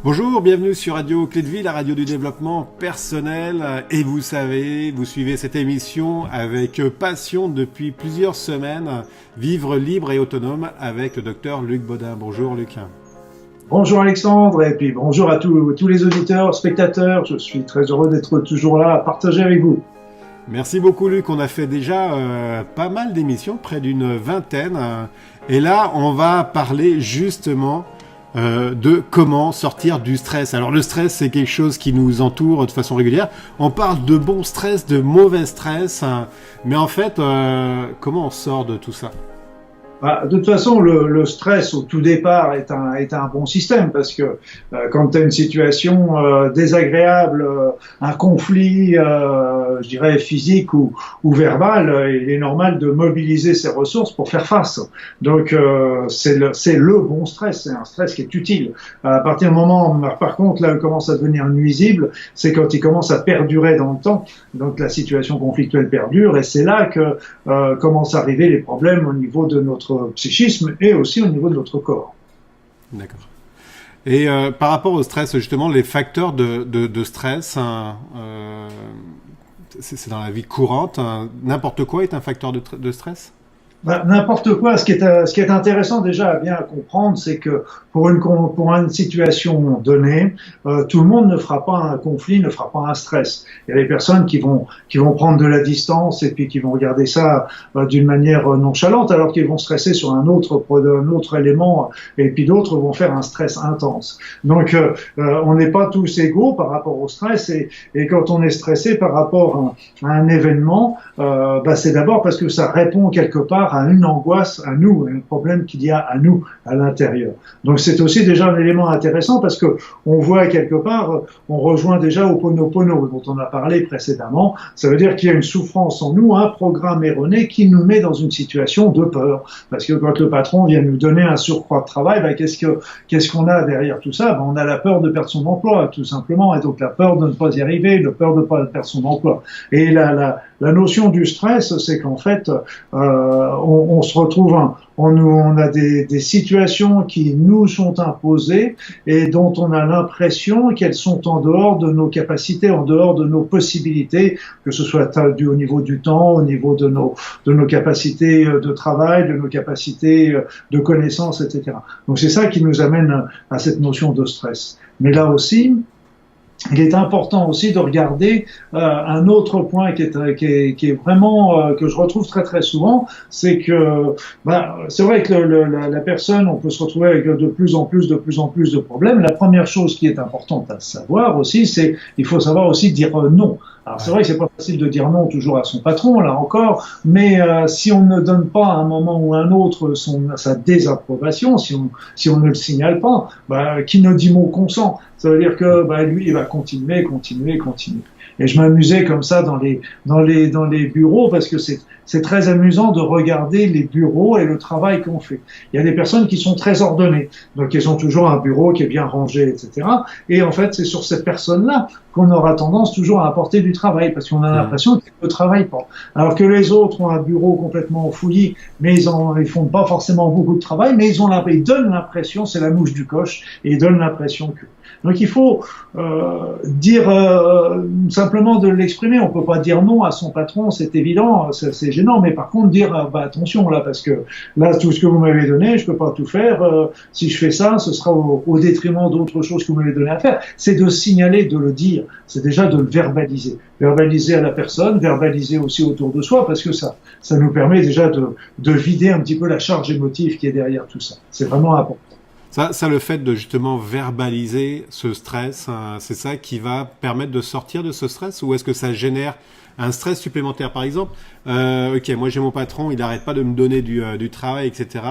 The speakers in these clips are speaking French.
Bonjour, bienvenue sur Radio Clé de Vie, la radio du développement personnel. Et vous savez, vous suivez cette émission avec passion depuis plusieurs semaines. Vivre libre et autonome avec le docteur Luc Baudin. Bonjour Luc. Bonjour Alexandre, et puis bonjour à tous les auditeurs, spectateurs. Je suis très heureux d'être toujours là à partager avec vous. Merci beaucoup Luc, on a fait déjà pas mal d'émissions, près d'une vingtaine. Et là, on va parler justement de comment sortir du stress. Alors le stress, c'est quelque chose qui nous entoure de façon régulière. On parle de bon stress, de mauvais stress, mais en fait, comment on sort de tout ça ? De toute façon, le stress au tout départ est un bon système parce que quand tu as une situation désagréable, un conflit, je dirais physique ou verbal, il est normal de mobiliser ses ressources pour faire face. Donc c'est le bon stress, c'est un stress qui est utile. À partir du moment, par contre, là, il commence à devenir nuisible, c'est quand il commence à perdurer dans le temps. Donc la situation conflictuelle perdure et c'est là que commencent à arriver les problèmes au niveau de notre psychisme et aussi au niveau de notre corps. D'accord. Et par rapport au stress, justement, les facteurs de stress, c'est dans la vie courante. N'importe quoi est un facteur de stress ? N'importe quoi. Ce qui est intéressant déjà à bien comprendre, c'est que pour une situation donnée, tout le monde ne fera pas un conflit, ne fera pas un stress. Il y a des personnes qui vont prendre de la distance et puis qui vont regarder ça d'une manière nonchalante, alors qu'ils vont stresser sur un autre élément, et puis d'autres vont faire un stress intense. Donc, on n'est pas tous égaux par rapport au stress, et quand on est stressé par rapport à un événement, c'est d'abord parce que ça répond quelque part à une angoisse à nous, un problème qu'il y a à nous, à l'intérieur. Donc c'est aussi déjà un élément intéressant parce que on voit quelque part, on rejoint déjà au Ho'oponopono dont on a parlé précédemment. Ça veut dire qu'il y a une souffrance en nous, un programme erroné qui nous met dans une situation de peur. Parce que quand le patron vient nous donner un surcroît de travail, qu'est-ce qu'on a derrière tout ça ? On a la peur de perdre son emploi, tout simplement, et donc la peur de ne pas y arriver, la peur de ne pas perdre son emploi. Et la notion du stress, c'est qu'en fait, on se retrouve, on a des situations qui nous sont imposées et dont on a l'impression qu'elles sont en dehors de nos capacités, en dehors de nos possibilités, que ce soit dû au niveau du temps, au niveau de nos capacités de travail, de nos capacités de connaissances, etc. Donc c'est ça qui nous amène à cette notion de stress. Mais là aussi, il est important aussi de regarder un autre point qui est vraiment que je retrouve très très souvent, c'est que c'est vrai que la personne, on peut se retrouver avec de plus en plus de problèmes. La première chose qui est importante à savoir aussi, c'est il faut savoir aussi dire non. Alors c'est vrai que c'est pas facile de dire non toujours à son patron, là encore, mais si on ne donne pas à un moment ou à un autre sa désapprobation, si on ne le signale pas, qui ne dit mot consent. Ça veut dire que lui il va continuer. Et je m'amusais comme ça dans les bureaux parce que c'est très amusant de regarder les bureaux et le travail qu'on fait. Il y a des personnes qui sont très ordonnées, donc elles ont toujours un bureau qui est bien rangé, etc. Et en fait, c'est sur cette personne-là qu'on aura tendance toujours à apporter du travail parce qu'on a l'impression qu'elle ne travaille pas. Alors que les autres ont un bureau complètement fouillis, mais ils font pas forcément beaucoup de travail, mais ils donnent l'impression, c'est la mouche du coche, et ils donnent l'impression que. Donc il faut dire simplement de l'exprimer. On peut pas dire non à son patron, c'est évident, c'est gênant. Mais par contre dire attention là, parce que là tout ce que vous m'avez donné, je peux pas tout faire. Si je fais ça, ce sera au détriment d'autres choses que vous m'avez donné à faire. C'est de signaler, de le dire. C'est déjà de le verbaliser à la personne, verbaliser aussi autour de soi, parce que ça nous permet déjà de vider un petit peu la charge émotive qui est derrière tout ça. C'est vraiment important. Ça, le fait de justement verbaliser ce stress, c'est ça qui va permettre de sortir de ce stress, ou est-ce que ça génère un stress supplémentaire? Par exemple, ok, moi j'ai mon patron, il n'arrête pas de me donner du travail, etc.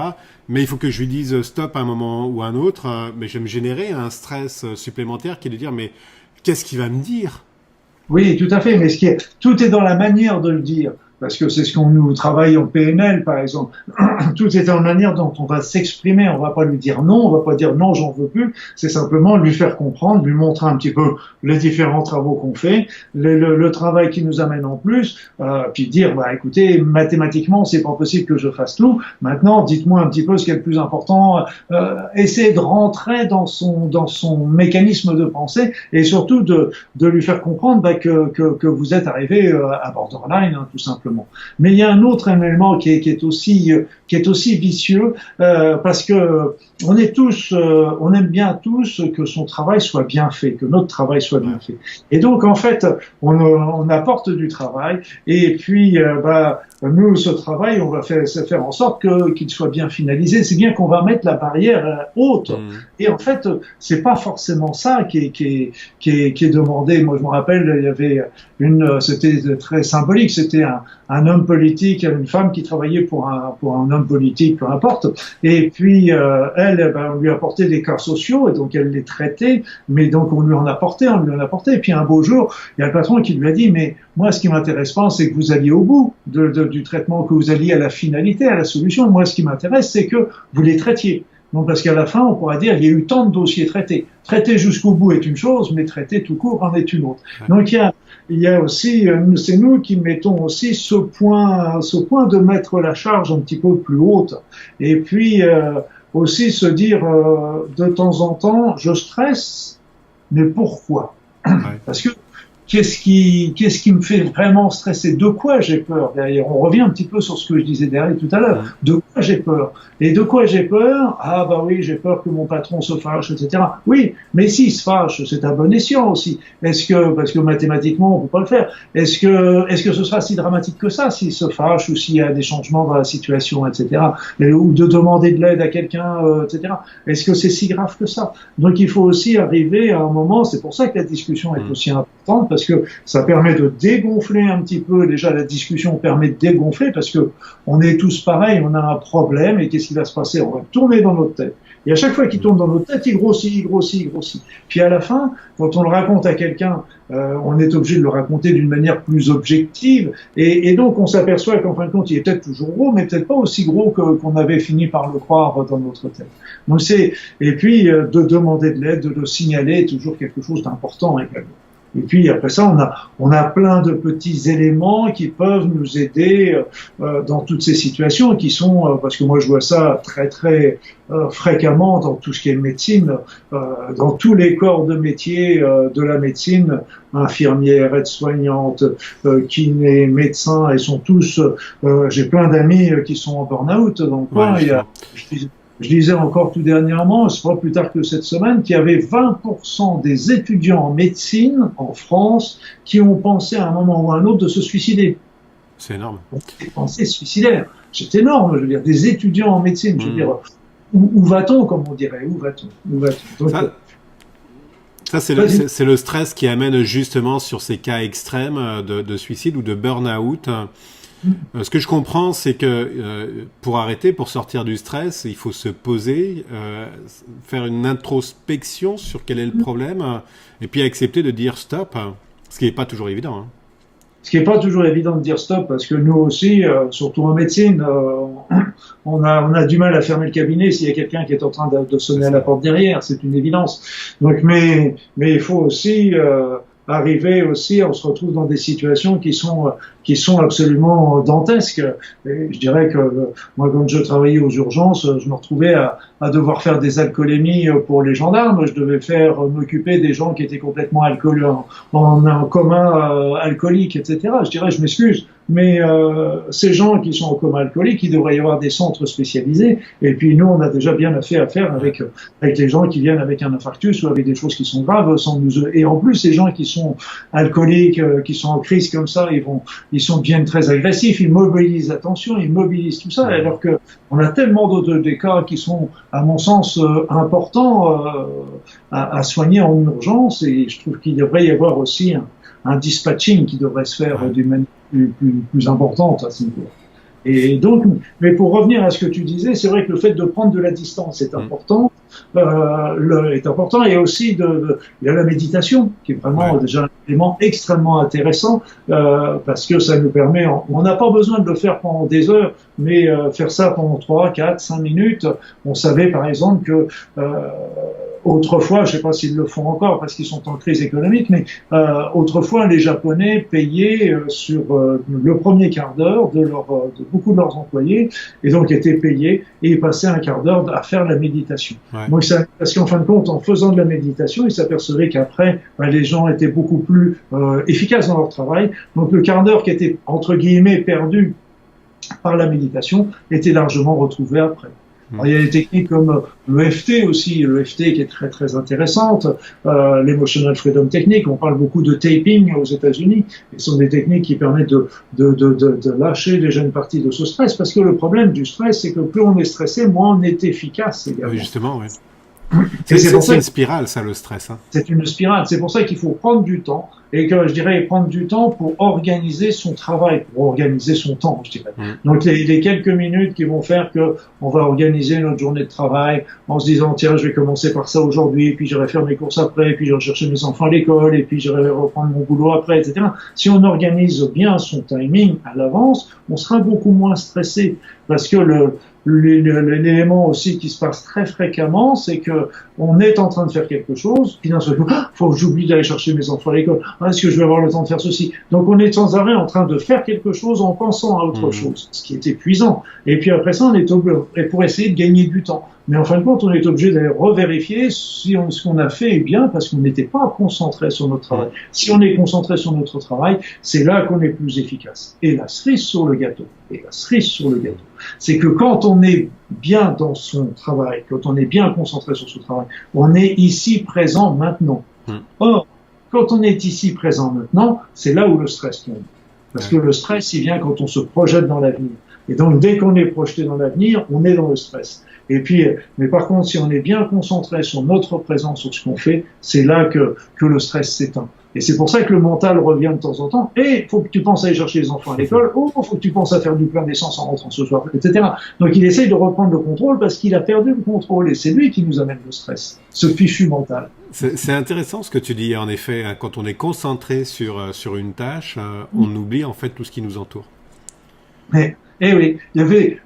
Mais il faut que je lui dise stop à un moment ou à un autre, mais je vais me générer un stress supplémentaire qui est de dire mais qu'est-ce qu'il va me dire? Oui, tout à fait, mais tout est dans la manière de le dire. parce que c'est ce qu'on nous travaille en PNL, par exemple. Tout est en manière dont on va s'exprimer. On va pas lui dire non, on va pas dire non, j'en veux plus. C'est simplement lui faire comprendre, lui montrer un petit peu les différents travaux qu'on fait, le travail qui nous amène en plus, puis dire, bah, écoutez, mathématiquement, c'est pas possible que je fasse tout. Maintenant, dites-moi un petit peu ce qui est le plus important. Essayez de rentrer dans son mécanisme de pensée et surtout de lui faire comprendre bah, que vous êtes arrivé à borderline, hein, tout simplement. Mais il y a un autre élément qui est aussi vicieux parce que on aime bien tous que son travail soit bien fait, que notre travail soit bien fait. Et donc en fait, on apporte du travail et puis bah nous ce travail, on va faire en sorte qu'il soit bien finalisé. C'est bien qu'on va mettre la barrière haute. Et en fait, c'est pas forcément ça qui est demandé. Moi, je me rappelle, il y avait c'était très symbolique. C'était un homme politique, une femme qui travaillait pour un homme politique, peu importe. Et puis elle, ben, on lui apportait des cas sociaux et donc elle les traitait. Mais donc on lui en apportait. Et puis un beau jour, il y a le patron qui lui a dit, mais moi, ce qui m'intéresse pas, c'est que vous alliez au bout du traitement, que vous alliez à la finalité, à la solution. Moi, ce qui m'intéresse, c'est que vous les traitiez. Donc, parce qu'à la fin, on pourra dire, il y a eu tant de dossiers traités. Traiter jusqu'au bout est une chose, mais traiter tout court en est une autre. Donc, il y a aussi, c'est nous qui mettons aussi ce point de mettre la charge un petit peu plus haute. Et puis, aussi se dire, de temps en temps, je stresse, mais pourquoi? Parce que, qu'est-ce qui me fait vraiment stresser? De quoi j'ai peur derrière? On revient un petit peu sur ce que je disais derrière tout à l'heure. De quoi j'ai peur? Et de quoi j'ai peur? Ah bah oui, j'ai peur que mon patron se fâche, etc. Oui, mais s'il se fâche, c'est à bon escient aussi. Parce que mathématiquement, on peut pas le faire. Est-ce que ce sera si dramatique que ça, s'il se fâche ou s'il y a des changements dans la situation, etc. Ou de demander de l'aide à quelqu'un, etc. Est-ce que c'est si grave que ça? Donc il faut aussi arriver à un moment, c'est pour ça que la discussion est aussi importante, parce que ça permet de dégonfler un petit peu. Déjà, la discussion permet de dégonfler parce que on est tous pareils, on a un problème et qu'est-ce qui va se passer? On va tourner dans notre tête. Et à chaque fois qu'il tourne dans notre tête, il grossit. Puis à la fin, quand on le raconte à quelqu'un, on est obligé de le raconter d'une manière plus objective. Et donc, on s'aperçoit qu'en fin de compte, il est peut-être toujours gros, mais peut-être pas aussi gros qu'on avait fini par le croire dans notre tête. Donc et puis, de demander de l'aide, de le signaler est toujours quelque chose d'important également. Et puis après ça, on a plein de petits éléments qui peuvent nous aider dans toutes ces situations qui sont, parce que moi je vois ça très très fréquemment dans tout ce qui est médecine, dans tous les corps de métier de la médecine, infirmières, aides-soignantes, kinés, médecins, ils sont tous. J'ai plein d'amis qui sont en burn-out dans le coin. Je lisais encore tout dernièrement, c'est pas plus tard que cette semaine, qu'il y avait 20% des étudiants en médecine en France qui ont pensé à un moment ou à un autre de se suicider. C'est énorme. Des pensées suicidaires. C'est énorme, je veux dire, des étudiants en médecine. Je veux dire, où va-t-on, comme on dirait? Où va-t-on? Donc, ça c'est le stress qui amène justement sur ces cas extrêmes de suicide ou de burn-out. Ce que je comprends, c'est que pour sortir du stress, il faut se poser, faire une introspection sur quel est le problème, et puis accepter de dire stop, ce qui n'est pas toujours évident. Hein. Ce qui n'est pas toujours évident de dire stop, parce que nous aussi, surtout en médecine, on a du mal à fermer le cabinet s'il y a quelqu'un qui est en train de sonner à la porte derrière, c'est une évidence. Donc, mais il faut aussi arriver aussi, on se retrouve dans des situations qui sont absolument dantesques. Et je dirais que moi, quand je travaillais aux urgences, je me retrouvais à devoir faire des alcoolémies pour les gendarmes. Je devais m'occuper des gens qui étaient complètement en coma alcoolique, etc. Je dirais, je m'excuse, mais ces gens qui sont en coma alcoolique, il devrait y avoir des centres spécialisés. Et puis nous, on a déjà bien fait affaire avec les gens qui viennent avec un infarctus ou avec des choses qui sont graves, et en plus, ces gens qui sont alcooliques, qui sont en crise comme ça, ils deviennent très agressifs, ils mobilisent l'attention, ils mobilisent tout ça, alors que on a tellement d'autres des cas qui sont, à mon sens, importants à soigner en urgence, et je trouve qu'il devrait y avoir aussi un dispatching qui devrait se faire d'une manière plus importante à ce niveau. Et donc, mais pour revenir à ce que tu disais, c'est vrai que le fait de prendre de la distance est important, et aussi il y a la méditation qui est vraiment déjà un élément extrêmement intéressant parce que ça nous permet, on n'a pas besoin de le faire pendant des heures, mais faire ça pendant 3, 4, 5 minutes. On savait par exemple que autrefois, je ne sais pas s'ils le font encore parce qu'ils sont en crise économique, mais autrefois les Japonais payaient sur le premier quart d'heure de beaucoup de leurs employés, et donc étaient payés et ils passaient un quart d'heure à faire la méditation. Ouais. Donc parce qu'en fin de compte, en faisant de la méditation, ils s'apercevaient qu'après les gens étaient beaucoup plus efficaces dans leur travail. Donc le quart d'heure qui était entre guillemets perdu par la méditation était largement retrouvé après. Alors, il y a des techniques comme l'EFT aussi, l'EFT qui est très très intéressante, l'Emotional Freedom Technique. On parle beaucoup de taping aux États-Unis. Et ce sont des techniques qui permettent de lâcher déjà une partie de ce stress, parce que le problème du stress, c'est que plus on est stressé, moins on est efficace également. Oui, justement, oui. C'est une spirale, ça, le stress. Hein. C'est une spirale. C'est pour ça qu'il faut prendre du temps, et que je dirais prendre du temps pour organiser son travail, pour organiser son temps, je dirais. Donc les quelques minutes qui vont faire que on va organiser notre journée de travail en se disant tiens, je vais commencer par ça aujourd'hui, puis j'irai faire mes courses après, puis j'irai chercher mes enfants à l'école, et puis j'irai reprendre mon boulot après, etc. Si on organise bien son timing à l'avance, on sera beaucoup moins stressé, parce que l'élément aussi qui se passe très fréquemment, c'est que on est en train de faire quelque chose, puis d'un seul coup, faut que j'oublie d'aller chercher mes enfants à l'école. Est-ce que je vais avoir le temps de faire ceci? Donc on est sans arrêt en train de faire quelque chose en pensant à autre chose, ce qui est épuisant. Et puis après ça, on est obligé, pour essayer de gagner du temps. Mais en fin de compte, on est obligé d'aller revérifier si ce qu'on a fait est bien, parce qu'on n'était pas concentré sur notre travail. Si on est concentré sur notre travail, c'est là qu'on est plus efficace. Et la cerise sur le gâteau, c'est que quand on est bien dans son travail, quand on est bien concentré sur son travail, on est ici présent maintenant. Or, quand on est ici présent maintenant, c'est là où le stress tombe. Parce que le stress, il vient quand on se projette dans l'avenir. Et donc, dès qu'on est projeté dans l'avenir, on est dans le stress. Et puis, mais par contre, si on est bien concentré sur notre présence, sur ce qu'on fait, c'est là que le stress s'éteint. Et c'est pour ça que le mental revient de temps en temps. Et il faut que tu penses à aller chercher les enfants à l'école. Oh, il faut que tu penses à faire du plein d'essence en rentrant ce soir, etc. Donc, il essaye de reprendre le contrôle parce qu'il a perdu le contrôle. Et c'est lui qui nous amène le stress, ce fichu mental. C'est intéressant ce que tu dis. En effet, hein, quand on est concentré sur une tâche, on oublie en fait tout ce qui nous entoure. Mais oui,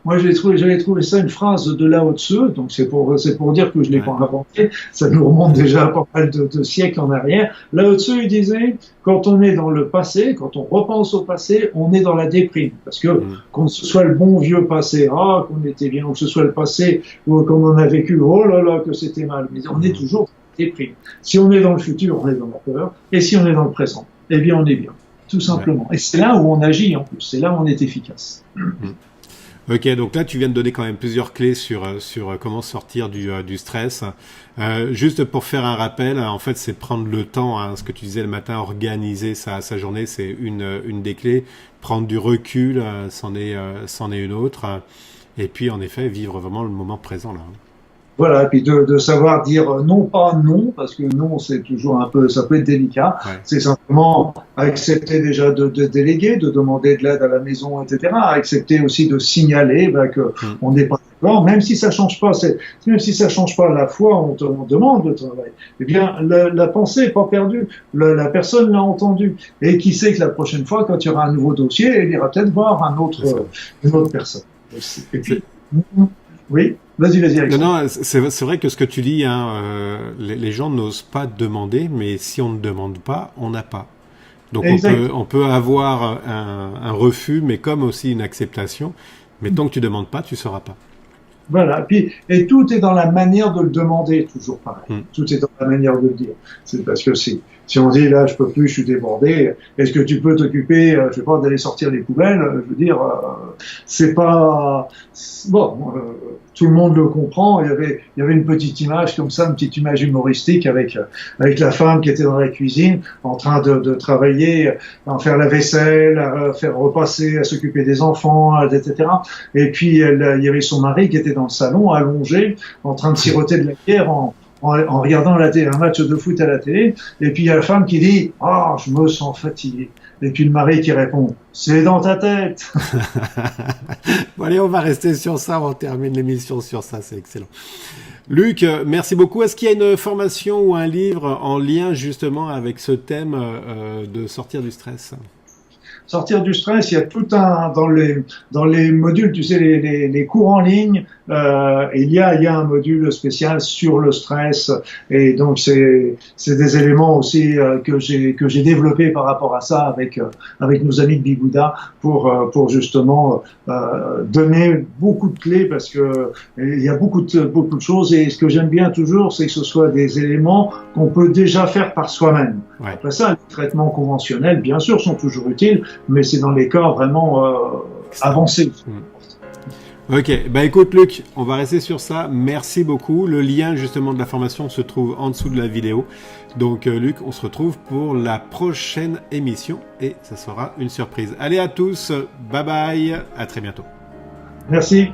moi j'avais trouvé ça une phrase de Lao Tzu, donc c'est pour dire que je l'ai pas inventé, ça nous remonte déjà pas mal de siècles en arrière. Lao Tzu, il disait, quand on est dans le passé, quand on repense au passé, on est dans la déprime, parce que qu'on ce soit le bon vieux passé, qu'on était bien, ou que ce soit le passé, ou qu'on en a vécu, oh là là, que c'était mal, mais on est toujours dans la déprime. Si on est dans le futur, on est dans la peur, et si on est dans le présent, eh bien on est bien. Tout simplement. Et c'est là où on agit en plus, c'est là où on est efficace. Ok, donc là tu viens de donner quand même plusieurs clés sur comment sortir du stress. Juste pour faire un rappel, en fait c'est prendre le temps, hein, ce que tu disais le matin, organiser sa journée, c'est une des clés. Prendre du recul, c'en est une autre. Et puis en effet vivre vraiment le moment présent là. Voilà, et puis de savoir dire non pas non, parce que non c'est toujours ça peut être délicat. C'est simplement accepter déjà de déléguer, de demander de l'aide à la maison, etc. Accepter aussi de signaler que on n'est pas d'accord, même si ça change pas la foi, on demande le travail. Eh bien, la pensée est pas perdue, la personne l'a entendu, et qui sait que la prochaine fois, quand il y aura un nouveau dossier, elle ira peut-être voir une autre personne. Et puis, oui. Vas-y, Alexandre. Non, c'est vrai que ce que tu dis, hein, les gens n'osent pas demander, mais si on ne demande pas, on n'a pas. Donc on peut avoir un refus, mais comme aussi une acceptation. Mais tant que tu demandes pas, tu sauras pas. Voilà. Et tout est dans la manière de le demander, toujours pareil. Tout est dans la manière de le dire. C'est parce que si on dit là, je peux plus, je suis débordé, est-ce que tu peux t'occuper, je sais pas, d'aller sortir les poubelles? Je veux dire, c'est pas bon. Tout le monde le comprend. Il y avait une petite image comme ça, une petite image humoristique avec la femme qui était dans la cuisine, en train de travailler, à faire la vaisselle, à faire repasser, à s'occuper des enfants, etc. Et puis il y avait son mari qui était dans le salon, allongé, en train de siroter de la bière en regardant un match de foot à la télé, et puis il y a la femme qui dit « Ah, je me sens fatigué ». Et puis le mari qui répond « C'est dans ta tête ». Bon, allez, on va rester sur ça, on termine l'émission sur ça, c'est excellent. Luc, merci beaucoup. Est-ce qu'il y a une formation ou un livre en lien justement avec ce thème de sortir du stress? Sortir du stress, il y a tout un dans les modules, tu sais, les cours en ligne, il y a un module spécial sur le stress, et donc c'est des éléments aussi que j'ai développé par rapport à ça avec nos amis de Bigouda pour justement donner beaucoup de clés, parce que il y a beaucoup de choses, et ce que j'aime bien toujours, c'est que ce soit des éléments qu'on peut déjà faire par soi-même. Ouais. Après ça, les traitements conventionnels, bien sûr, sont toujours utiles, mais c'est dans les cas vraiment avancés. Ok, bah écoute Luc, on va rester sur ça. Merci beaucoup. Le lien justement de la formation se trouve en dessous de la vidéo. Donc Luc, on se retrouve pour la prochaine émission et ça sera une surprise. Allez à tous, bye bye, à très bientôt. Merci.